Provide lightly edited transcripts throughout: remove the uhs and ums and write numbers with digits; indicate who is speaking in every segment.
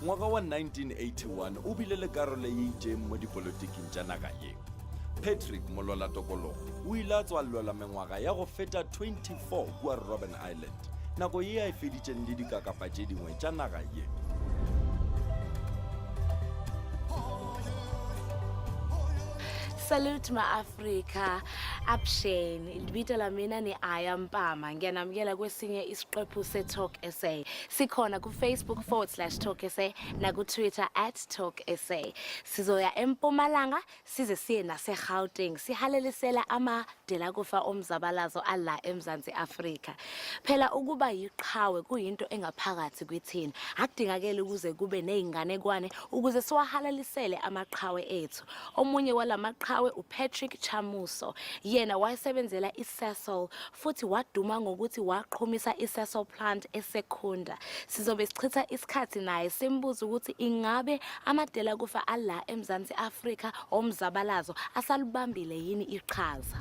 Speaker 1: ngwaga wa 1981 o bile le karolo e itseng mo dipolotiking tša naga ye. Patrick Molola Tokologo o ile a tswalelwa mengwaga ya go feta 24 kua Robben Island nako ye a e feditšeng le dikakapa tše dingwe tša naga ye.
Speaker 2: Salute ma-Afrika, Absheni, libito la mina ni Aya Mpama, ngiyanamukela kwesinye isiqephu se-Talk SA. Sikhona ku-Facebook/Talk SA na ku-Twitter @Talk SA. Sizoya eMpumalanga, size siye nase-Gauteng, sihalelisela amadela kufa omzabalazo ala eMzansi Afrika. Phela ukuba yiqhawe kuyinto engaphakathi kwithina. Akudingakele ukuze kube ney'nganekwane ukuze siwahalalisele amaqhawe ethu. Omunye walamaqhawe uPatrick Chamuso, yena wayesebenzela iSasol futhi waduma ngokuthi waqhumisa iSasol plant eSekunda. Sizobe sichitha isikhathi naye simbuza ukuthi ingabe amadela kufa ala eMzansi Afrika omzabalazo asalubambile yini iqhaza.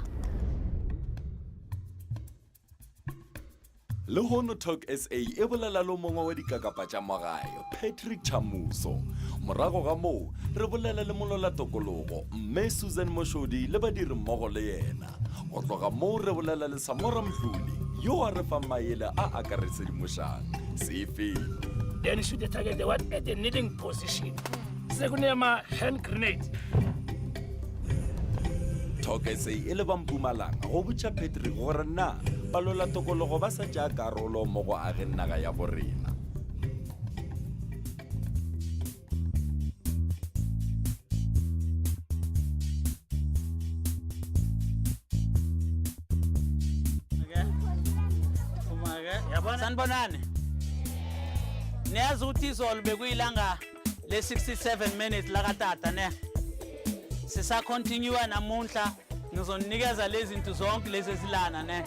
Speaker 1: Le hono Talk SA e bolela lo mongwe wa dikakapa tša magae Patrick Chamuso. Morago ga moo re bolela le Molola Tokologo mme Susan Moshodi le badiri mmogo le yena. Go tloga moo re bolela le Samora Mhluli yo a re fa maele a akaretsedimošang. Sefe
Speaker 3: then shoot the target at the kneeling position. Second hand grenade.
Speaker 1: Talk SA e le ba Mpumalanga go botša Patrick gore na Molola Tokologo ba sa tšea karolo mo go ageng naga ya borena.
Speaker 4: Sanibonani. Niyazi ukuthi izolo bekuyilanga le 67 minutes la katata ne. Sisa continue namuhla ngizonikeza lezi zinto zonke lezi ezilana ne.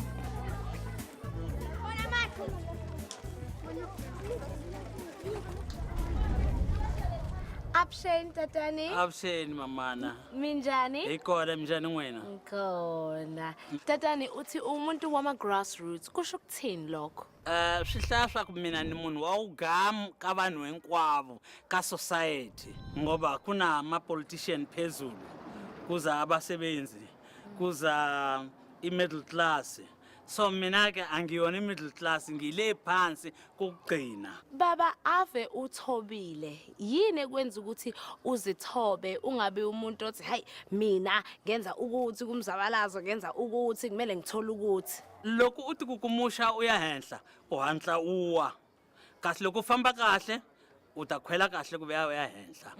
Speaker 2: Absheni tatani.
Speaker 4: Absheni mamana.
Speaker 2: Minjani?
Speaker 4: Ikhona njani wena?
Speaker 2: Khona. Tatani uthi umuntu wama grassroots kusho ukuthini lokho?
Speaker 4: Sihlahla kumina ni munhu wa ugam ka vanhu hinkwavo ka society ngoba kuna ama politician phezulu kuza abasebenzi kuza i-middle class. So mina ke angiyona i-middle class ngile phansi kugcina.
Speaker 2: Baba ave uthobile yini ekwenza ukuthi uzithobe ungabe umuntu othi hayi mina ngenza ukuthi kumzabalazo ngenza ukuthi kumele ngithole ukuthi
Speaker 4: loko uthi kukumusha uyahenhla uhanhla uwa kahle loko famba kahle utakhwela kahle kube uyahenhla.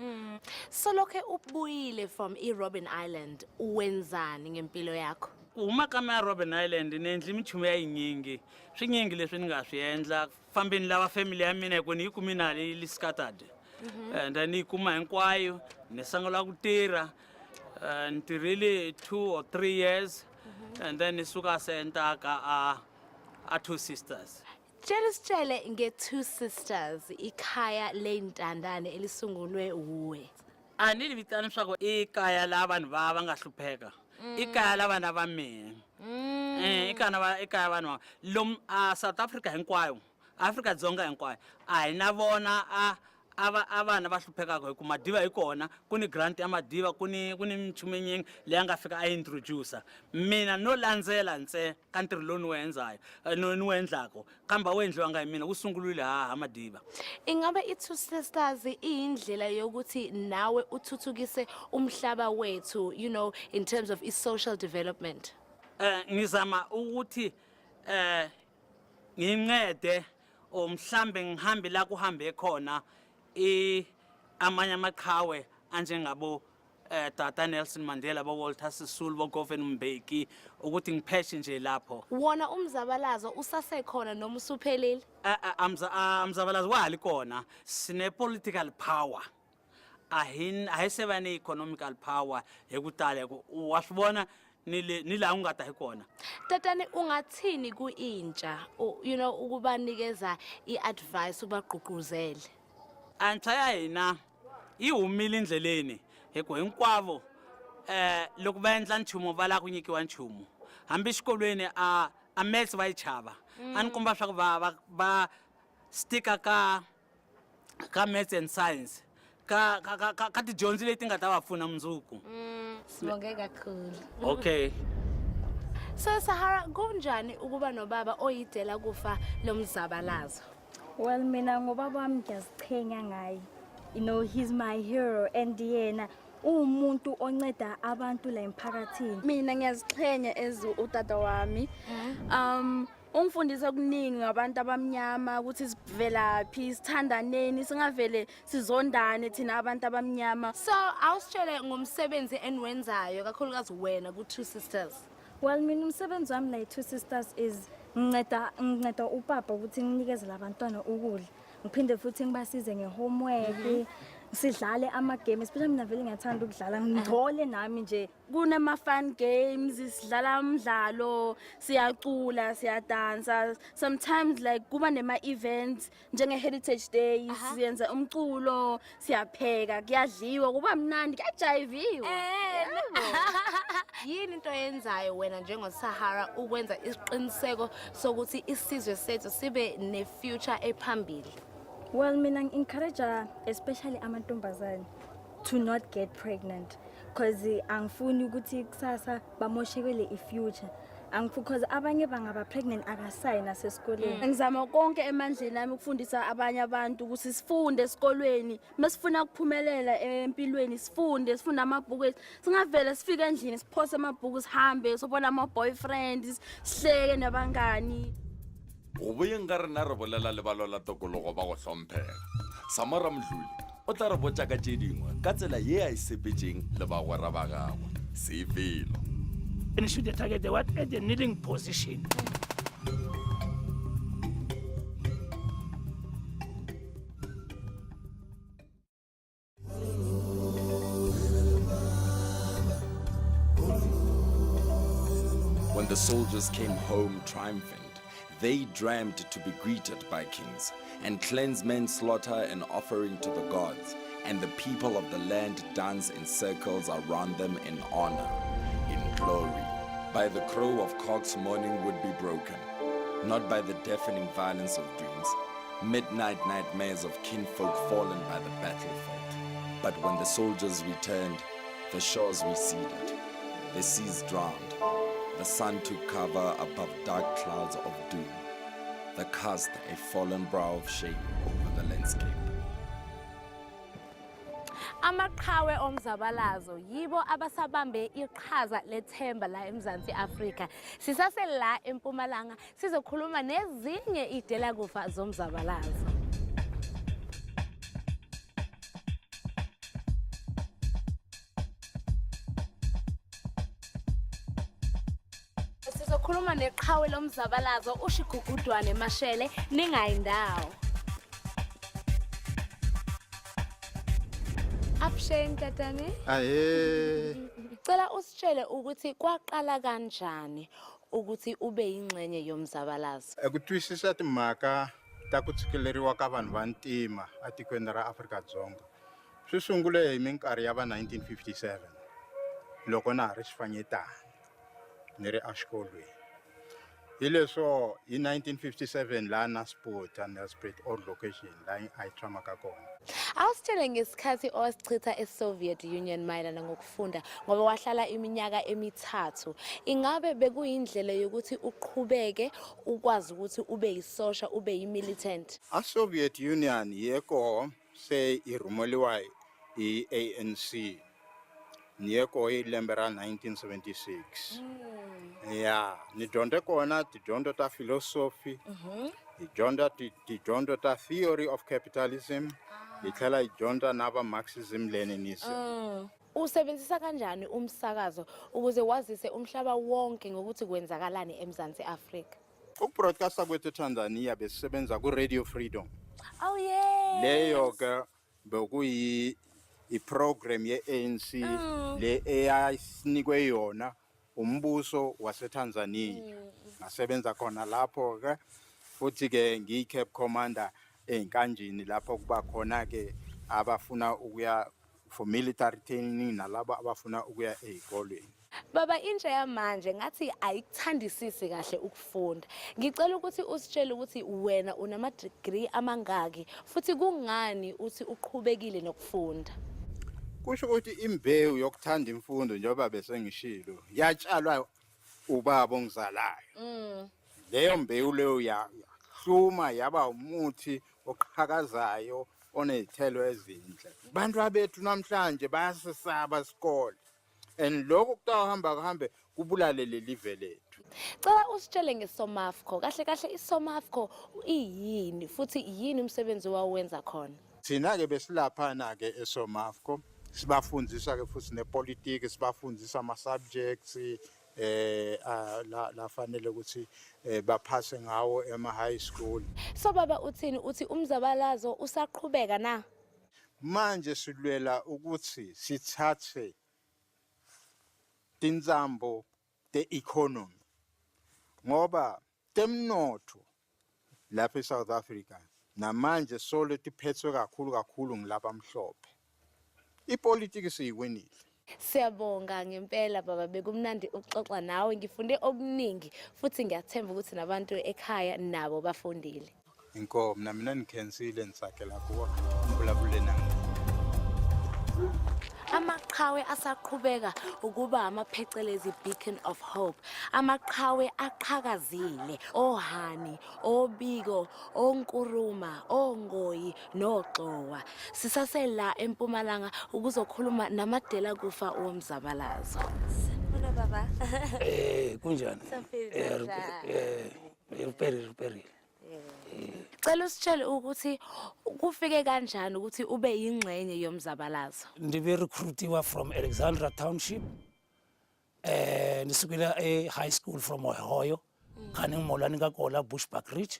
Speaker 2: So lokho ubuyile from Robben Island uwenzani ngempilo yakho?
Speaker 4: Uma kama Robben Island nendli imichumo yayinyingi swinyingi leswi ni nga swi endla fambeni lava family ya mina ku ni kumina li scattered and ni kuma hinkwayo ni sangula ku tirha ntirhile 2 or 3 years and then nisuka center ka a 2 sisters.
Speaker 2: Sitshele nge-2 sisters ikhaya lentandane elisungulwe uwe.
Speaker 4: Ani livitana swa ku ikaya la vanhu va nga hlupheka. Ikaya la vana va mina. Ikaya vanhu lom South Africa hinkwayo. Africa Dzonga hinkwayo. A hi na vona avana va hluphekaka hi ku madiva hi kona kuni grant ya madiva kuni mchumenyingi leyi nga fika a introducer mina no landzela nse ka ntirho lowu ni wenzayo ni wendlako kambe wendliwa nga hi mina kusungulile ha madiva.
Speaker 2: Ingabe i-2 sisters iyindlela yokuthi nawe uthuthukise umhlaba wethu in terms of social development?
Speaker 4: Ngizama ukuthi ngincede mhlambe ngihambe la kuhambe khona amanye amaqhawe anjengabo Tata Nelson Mandela bo Walter Sisulu bo Govan Mbeki ukuthi ngipheshe nje lapho.
Speaker 2: Wona umzabalazo usasekhona noma usuphelile?
Speaker 4: Umzabalazo wali khona sine political power. Ayiseba ne economical power ekutala wasibona nila ungada ikhona.
Speaker 2: Tatani ungathini kuintsha ukubanikeza iadvice ubagqugquzele?
Speaker 4: Antsaya yena ihumile indleleni hinkwavo loko va endla nchumu va la ku nyikiwa nchumu hambi xikolweni a maths va yi chava a ni komba swa ku va sticka ka ka maths and science ka tidyondzo leti nga ta va pfuna mundzuku.
Speaker 2: Sibonge kakhulu.
Speaker 4: Okay.
Speaker 2: So Sahara, kunjani ukuba nobaba oyidela kufa lomzabalazo?
Speaker 5: Well, mina ngobaba wami ngiyaziqhenya ngaye. You know, he's my hero and yena umuntu onceda abantu la emphakathini.
Speaker 6: Mina ngiyaziqhenya utata wami. Ungifundisa okuningi ngabantu abamnyama ukuthi sivelaphi, sithandaneni, singavele sizondane thina abantu abamnyama.
Speaker 2: So awusitshele ngomsebenzi enwenzayo kakhulukazi wena ku Two Sisters.
Speaker 5: Well, mina umsebenzi wami la Two Sisters is nginceda upapa ukuthi nginikeze labantwana ukudla. Ngiphinde futhi ngibasize ngehomework. Sidlale ama-game, especially mina vele ngiyathanda ukudlala, ngithole nami nje.
Speaker 6: Kunama-fun games, sidlala umdlalo, siyacula, siyadansa. Sometimes like kuba nema-events, njenge-Heritage Day, siyenza umculo, siyapheka, kuyadliwa, kuba mnandi, kuyajayiviwa.
Speaker 2: Yini into yenzayo wena njengoSahara ukwenza isiqiniseko sokuthi isizwe sethu sibe ne-future ephambili?
Speaker 5: Well, mina encourage especially amantombazane to not get pregnant because angifuni ukuthi kusasa bamoshekele ifuture. Because abanye bangaba pregnant akasayi nasesikoleni.
Speaker 6: Ngizama konke emandleni ami ukufundisa abanye abantu ukuthi sifunde esikolweni, masifuna ukuphumelela empilweni sifunde amabhuku ethu. Singavele sifike endlini siphose amabhuku sihambe sobona ama-boyfriends, sihleke nabangani.
Speaker 1: o boyeng ka rena re bolela lebalo la tokologo ba go hlomphega. Samara Mdluli o tla re botsa ka tše dingwe ka tsela ye a e sepetšeng le bagwera ba gagwe. Sefelo.
Speaker 3: And should target the what at the kneeling position.
Speaker 1: When the soldiers came home triumphant, they dreamed to be greeted by kings, and clansmen slaughter an offering to the gods, and the people of the land dance in circles around them in honor, in glory. By the crow of cocks morning would be broken, not by the deafening violence of dreams, midnight nightmares of kinfolk fallen by the battlefield. But when the soldiers returned, the shores receded, the seas drowned, the sun took cover above dark clouds of doom, that cast a fallen brow of shame over the landscape.
Speaker 2: Amaqhawe omzabalazo yibo abasabambe iqhaza lethemba la eMzansi Afrika. Sisase la eMpumalanga sizokhuluma nezinye idela kufa zomzabalazo. Sizokhuluma neqhawe lomzabalazo uShigugudwane Mashele ningayindawo. Absheng tatane. Cela usitshele ukuthi kwaqala kanjani ukuthi ube yingxenye yomzabalazo.
Speaker 7: Ekutwisisa timhaka ta ku tshikeleriwa ka vanhu va ntima atikweni ra Afrika-Dzonga swi sungule hi minkarhi ya va 1957 loko na ha ri xifanyetana ni ri exikolweni. Hi leswo hi 1957 la Nasport and Nasport old location la a tshama ka kona.
Speaker 2: Awusitshele ngesikhathi owasichitha eSoviet Union mayelana ngokufunda ngoba wahlala iminyaka emithathu. Ingabe bekuyindlela yokuthi uqhubeke ukwazi ukuthi ube yisosha ube yimilitant?
Speaker 7: A Soviet Union yeko se irumeliwa i ANC. Niyeko hi lembe ra 1976. Yeah, ni dyondze kona tidyondzo ta philosophy. Tidyondzo ta theory of capitalism. Hi tlhela hi dyondza na va Marxism Leninism.
Speaker 2: Usebenzisa kanjani umsakazo ukuze wazise umhlaba wonke ngokuthi kwenzakalani eMzansi Afrika?
Speaker 7: Ukubroadcasta kwethu eTanzania besisebenza ku Radio Freedom.
Speaker 2: Oh yeah.
Speaker 7: Leyo ke bekuyi iprogram ye-ANC le eyasinikwe yona umbuso waseTanzania. Ngasebenza khona lapho ke futhi ke ngiyi-Cape Commander enkanjini lapho kuba khona ke abafuna ukuya for military training nalabo abafuna ukuya ezikolweni.
Speaker 2: Baba intsha yamanje ngathi ayikuthandisisi kahle ukufunda. Ngicela ukuthi usitshele ukuthi wena unama degree amangaki futhi kungani uthi uqhubekile nokufunda.
Speaker 7: Kusho ukuthi imbewu yokuthanda imfundo njengoba bese ngishilo yatshalwa ubaba ongizalayo. Leyo mbewu leyo yahluma yaba umuthi oqhakazayo onezithelo ezinhle. Abantu abethu namhlanje bayasesaba isikole. And lokho kutahamba kuhambe kubulale lelive lethu.
Speaker 2: Cela usitshele ngeSomafco. Kahle kahle iSomafco iyini futhi yini umsebenzi wawenza khona?
Speaker 7: Thina ke besilaphana ke eSomafco sibafundisa ke futhi nepolitiki sibafundisa ama subjects la fanele ukuthi baphase ngawo ema high school.
Speaker 2: So baba uthini uthi umzabalazo usaqhubeka na?
Speaker 7: Manje silwela ukuthi sithathe tinzambo te economy ngoba temnotho lapha eSouth Africa namanje solo tiphethwe kakhulu ngilapha amhlophe. Ipolitiki siyiwinile.
Speaker 2: Siyabonga ngempela baba bekumnandi ukuxoxa nawe ngifunde okuningi futhi ngiyathemba ukuthi nabantu ekhaya nabo bafundile.
Speaker 7: Inkomo mina nikhensile nisakela kuwa ngibulabule nami.
Speaker 2: Amaqhawe asaqhubeka ukuba amaphecelezi beacon of hope. Amaqhawe aqhakazile, ohani, obiko, onkuruma, ongoyi, noxowa. Sisasela eMpumalanga ukuzokhuluma namadela kufa womzabalazo.
Speaker 3: Bona baba. Kunjani? Ruperi.
Speaker 2: Cela usitshele ukuthi kufike kanjani ukuthi ube yingxenye yomzabalazo.
Speaker 3: Ndibe recruitiwa from Alexandra Township. Nisukela high school from Ohio. Khani ngimolani kaGola Bushbuck Ridge.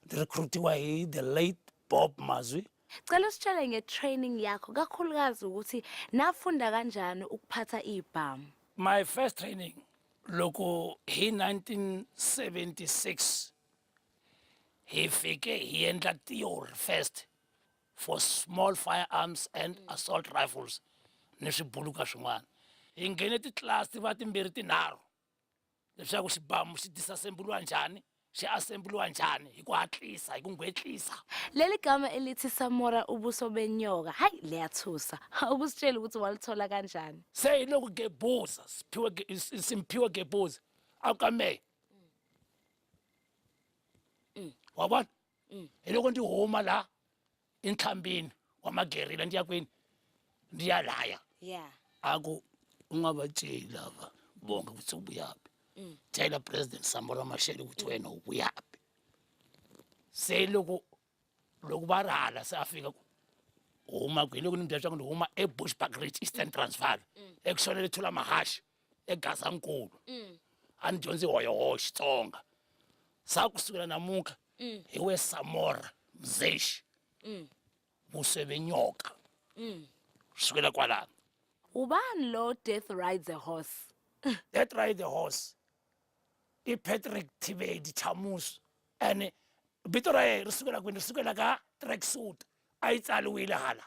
Speaker 3: Recruitiwa the late Bob Mazwi.
Speaker 2: Cela usitshele ngetraining yakho kakhulukazi ukuthi nafunda kanjani ukuphatha ibhamu.
Speaker 3: My first training loko in 1976. He ended theory first for small firearms and assault rifles. Nishibuluka shungwana. He ngene class timbiri tinharhu. Leswaku xibamu xi disassembliwa njhani, xi assembliwa njhani, hi ku hatlisa, hi ku ngwetlisa.
Speaker 2: Leli gama elithi Samora ubuso benyoka, hayi liyathusa. Ukusitshela ukuthi walithola kanjani.
Speaker 3: Say lokhu gebuza, simphiwe gebuza. Akame. Wabona? Eloko ndihoma la inhlambini kwamagerila ndiyakwini ndiyalaya.
Speaker 2: Yeah.
Speaker 3: Aku ungabatsheli laba bonke ukuthi ubuyaphi. Tshela President Samora Machel ukuthi wena ubuyaphi. Seloko lokubarala safika uma kwiloko nimdasha ngihuma eBushbuck Ridge Eastern Transvaal. Ekushonele ethula mahashi eGazankulu. Andijonze hoyo Xitsonga. Sakusukela namunka iwe Samora Mzeshi Busebenyoka sukela kwala.
Speaker 2: Ubani lo Death Rides a Horse?
Speaker 3: Death Ride the Horse Patrick Tibedi Chamus and Bitora risukela kwini risukela ka tracksuit ayitsaliwile hala.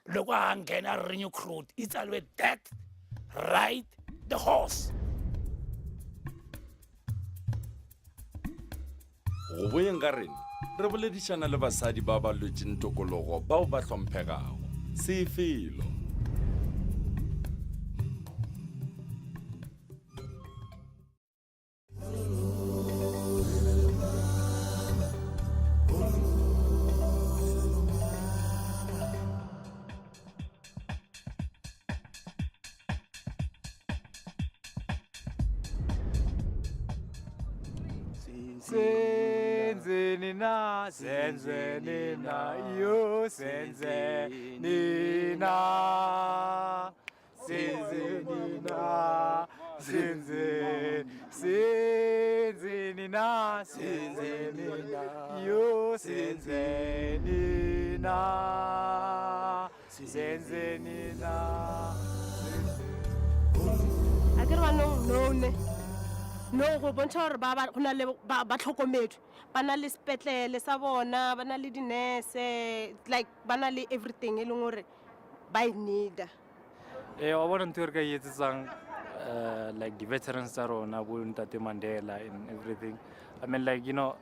Speaker 3: Loko angena renew crude itsaliwe Death Ride the Horse.
Speaker 1: Go boyeng ka rena re boledišana le basadi ba ba lwetseng tokologo bao ba hlomphegago sefelo.
Speaker 8: Senzenina, yo senzenina, senzenina, senzenina, yo senzenina, senzenina.
Speaker 9: Akere no go bontsha gore ba gona le ba tlhokomedi ba na le sepetlele sa bona ba na le dinese like ba na le everything e leng gore ba e need
Speaker 8: Wa bona ntho re ka etsetsang like the veterans tsa rona bo Ntate Mandela and everything. I mean, like, you know,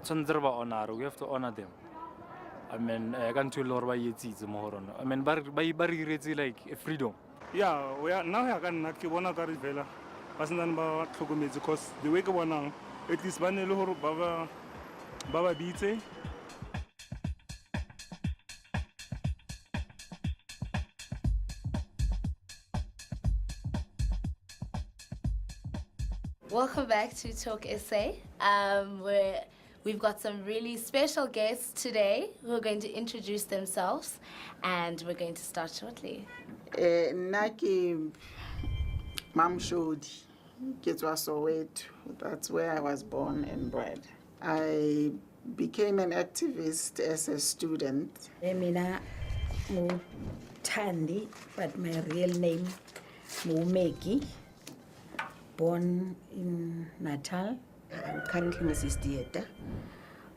Speaker 8: tshwanetse re ba honor, we have to honor them. I mean, ka ntho e le gore ba etsitse mo go rona. I mean, ba re iretse like a freedom.
Speaker 10: Yeah, now I can ke bona ka re fela ba sentse ba tlhokometse because the way ke bonang at least ba ne le gore ba ba bitse.
Speaker 2: Welcome back to Talk SA. We've got some really special guests today who are going to introduce themselves, and we're going to start shortly.
Speaker 11: Naki Mam Shodi, Kitwa Soweto. That's where I was born and bred. I became an activist as a student.
Speaker 12: Mina Tandi, but my real name Mumeki. Born in Natal.
Speaker 13: I'm currently Mrs. Dieta.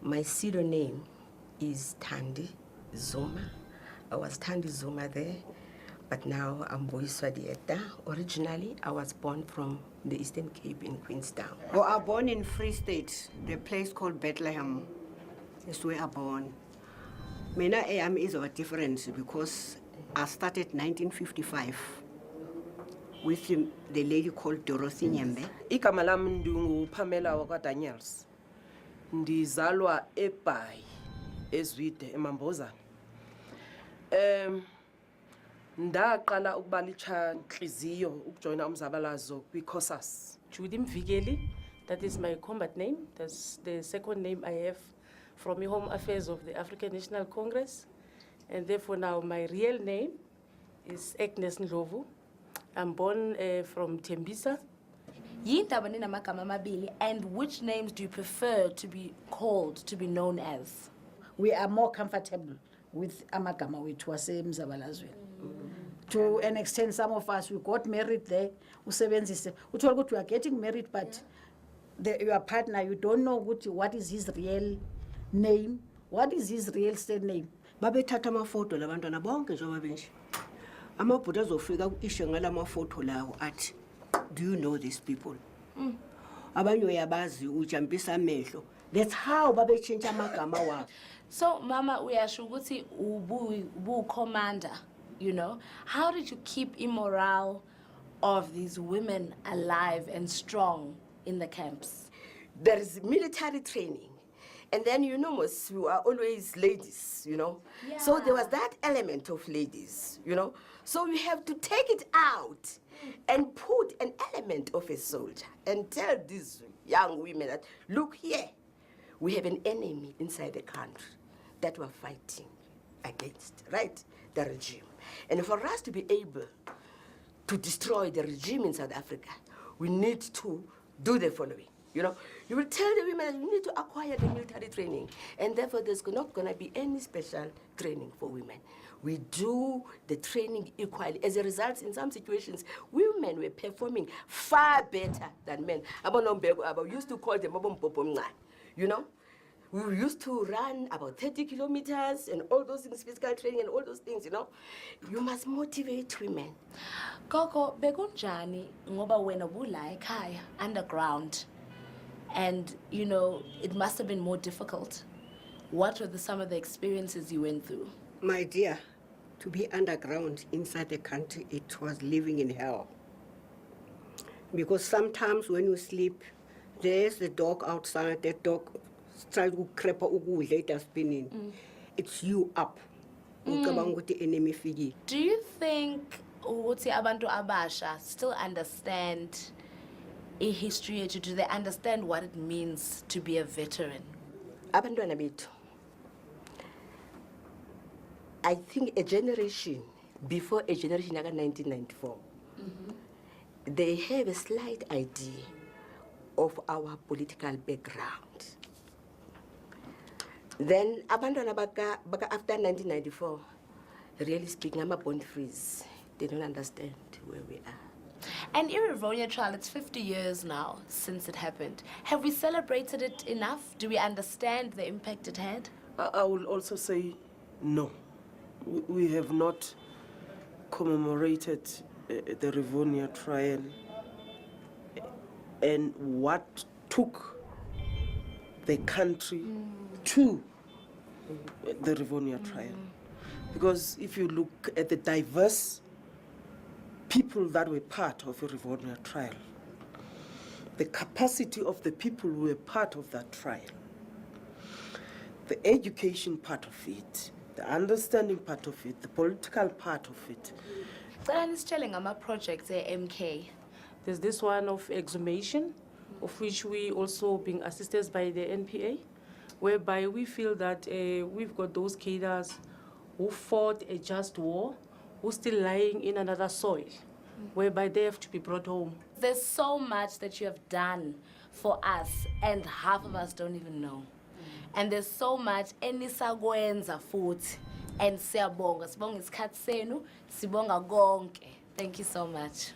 Speaker 13: My pseudonym is Tandi Zuma. I was Tandi Zuma there, but now I'm Boiswa Dieta. Originally, I was born from the Eastern Cape in Queenstown.
Speaker 14: Well, I was born in Free State, the place called Bethlehem. That's where I was born. Mina am is of a difference because I started 1955 with the lady called Dorothy Nyembe.
Speaker 15: Igama lami ndingu Pamela wakwa Daniels. Ndizalwa eBhayi eZwide eMambozane. Ndaqala ukuba licha-nhliziyo ukujoyina umzabalazo kwiCOSAS.
Speaker 16: Judy Mvikeli, that is my combat name. That's the second name I have from the Home Affairs of the African National Congress. And therefore now my real name is Agnes Ndlovu. I'm born from Tembisa.
Speaker 2: And which names do you prefer to be called, to be known as?
Speaker 12: We are more comfortable with amagama wethu wasemzabalazweni. To an extent, some of us, we got married there. Usebenzise. Uthola ukuthi we are getting married, but your partner, you don't know what is his real name, what is his real state name.
Speaker 14: Babethatha amafoto labantwana bonke njengoba benje. Amabhuda azofika ku-ishe ngala mafoto lawo athi, do you know these people? Abanye uyabazi ujampisa amehlo. That's how babetshintsha amagama wabo.
Speaker 2: So, Mama, uyasho ukuthi ubu commander, you know. How did you keep morale of these women alive and strong in the camps?
Speaker 13: There is military training. And then, you know, we are always ladies, you know. Yeah. So there was that element of ladies, you know. So we have to take it out and put an element of a soldier and tell these young women that, look here, we have an enemy inside the country that we're fighting against, right? The regime. And for us to be able to destroy the regime in South Africa, we need to do the following. You know, you will tell the women that you need to acquire the military training, and therefore there's not going to be any special training for women. We do the training equally. As a result, in some situations, women were performing far better than men. We used to call them, you know. We used to run about 30 kilometers and all those things, physical training and all those things, you know. You must motivate women.
Speaker 2: Koko, bekunjani ngoba wena bula ekhaya underground. And, you know, it must have been more difficult. What were some of the experiences you went through?
Speaker 14: My dear, to be underground inside the country, it was living in hell. Because sometimes when you sleep, there's the dog outside, that dog tries to creep later spinning. It's you up. The enemy figure.
Speaker 2: Do you think ukuthi abantu abasha still understand a history? Do they understand what it means to be a veteran?
Speaker 13: Abantwana bethu, I think a generation before a generation like 1994, they have a slight idea of our political background. Then abantwana baka after 1994, really speaking, I'm a born freeze. They don't understand where we are.
Speaker 2: And Irivonia trial, it's 50 years now since it happened. Have we celebrated it enough? Do we understand the impact it had?
Speaker 15: I will also say no. We have not commemorated the Rivonia trial and what took the country to the Rivonia trial. Because if you look at the diverse people that were part of the Rivonia trial, the capacity of the people who were part of that trial, the education part of it, the understanding part of it, the political part of it.
Speaker 2: Projects MK.
Speaker 16: There's this one of exhumation, of which we also being assisted by the NPA, whereby we feel that we've got those cadres who fought a just war, who still lying in another soil, whereby they have to be brought home.
Speaker 2: There's so much that you have done for us, and half of us don't even know. And there's so much enisakwenza futhi, and siyabonga isikhathi senu, sibonga konke. Thank you so much.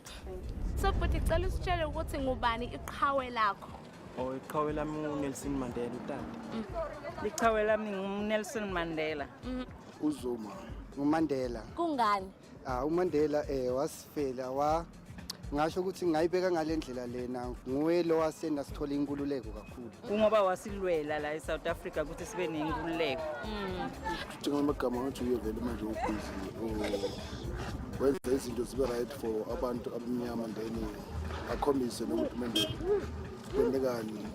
Speaker 2: So futhi cela usitshele ukuthi ngubani iqhawe lakho.
Speaker 17: Oh, iqhawe lami uNelson Mandela utata.
Speaker 4: Iqhawe lami nguNelson Mandela.
Speaker 18: Uzuma nguMandela.
Speaker 2: Kungani?
Speaker 18: uMandela wasifela ngasho ukuthi ngayibeka ngalendlela lena nguwe lo wasenda sithola inkululeko kakhulu.
Speaker 4: Kungoba wasilwela la eSouth Africa ukuthi sibe nenkululeko.
Speaker 19: Njengamagama ngathi uyevela manje ubhizi wenza izinto zibe right for abantu abamnyama ndeni akhombise nokuthi manje kwenzekani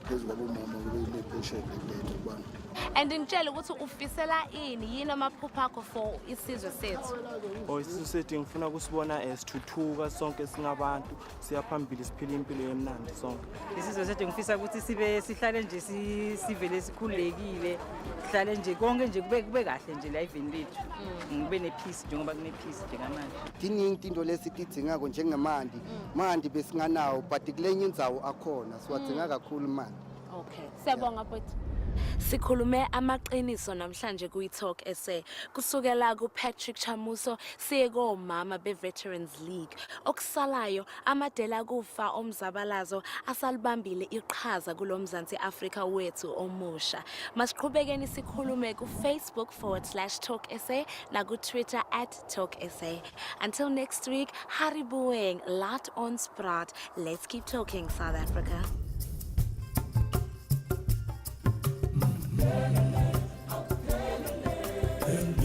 Speaker 19: phezu kwabomama kule patient leyo abantu.
Speaker 2: And ngitshela ukuthi ufisela ini yini amaphupho akho for isizwe sethu.
Speaker 17: Isizwe sethu ngifuna kusibona esithuthuka sonke singabantu siyaphambili siphila impilo emnandi sonke.
Speaker 4: Isizwe sethu ngifisa ukuthi sihlale nje sivele sikhulekile, sihlale nje konke nje kube kahle nje la evini lethu. Ngibe nepeace njengoba kune peace njengamanje.
Speaker 18: Diningi into lesitidingako njengamandi, mandi besinganawo but kulenye indzawo akhona siwadinga kakhulu manje.
Speaker 2: Okay. Siyabonga bhuti. Sikhulume amaqiniso namhlanje kuyiTalk SA kusukela kuPatrick Chamuso siye komama beVeterans League. Okusalayo amadela kufa omzabalazo asalibambile iqhaza kulomzansi Afrika wethu omusha. Masiqhubekeni sikhulume kuFacebook.com/TalkSA na kuTwitter @TalkSA. Until next week, Haribueng, Lat ons praat. Let's keep talking, South Africa.
Speaker 1: Hey.